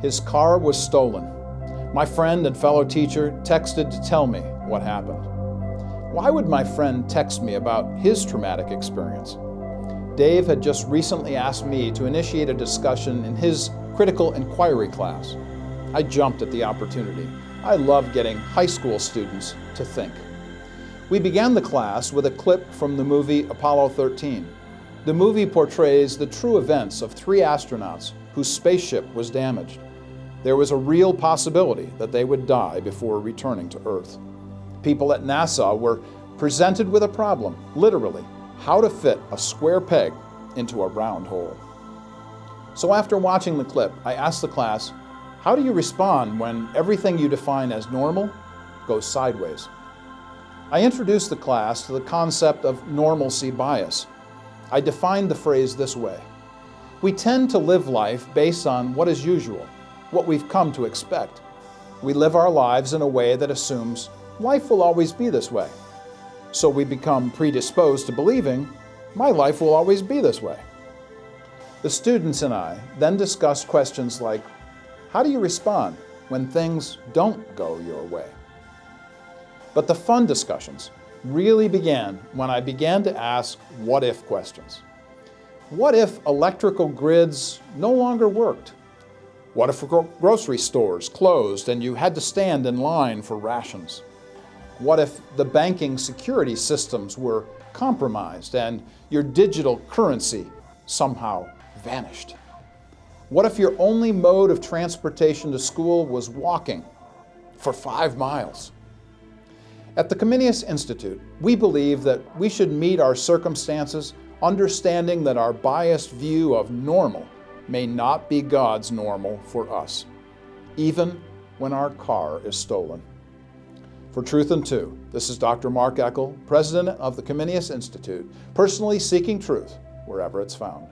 His car was stolen. My friend and fellow teacher texted to tell me what happened. Why would my friend text me about his traumatic experience? Dave had just recently asked me to initiate a discussion in his critical inquiry class. I jumped at the opportunity. I love getting high school students to think. We began the class with a clip from the movie Apollo 13. The movie portrays the true events of 3 astronauts whose spaceship was damaged. There was a real possibility that they would die before returning to Earth. People at NASA were presented with a problem, literally, how to fit a square peg into a round hole. So after watching the clip, I asked the class, how do you respond when everything you define as normal goes sideways? I introduced the class to the concept of normalcy bias. I defined the phrase this way. We tend to live life based on what is usual, what we've come to expect. We live our lives in a way that assumes life will always be this way. So we become predisposed to believing, my life will always be this way. The students and I then discussed questions like, how do you respond when things don't go your way? But the fun discussions really began when I began to ask what-if questions. What if electrical grids no longer worked? What if grocery stores closed and you had to stand in line for rations? What if the banking security systems were compromised and your digital currency somehow vanished? What if your only mode of transportation to school was walking for 5 miles? At the Comenius Institute, we believe that we should meet our circumstances understanding that our biased view of normal may not be God's normal for us, even when our car is stolen. For Truth in Two, this is Dr. Mark Eckel, President of the Comenius Institute, personally seeking truth wherever it's found.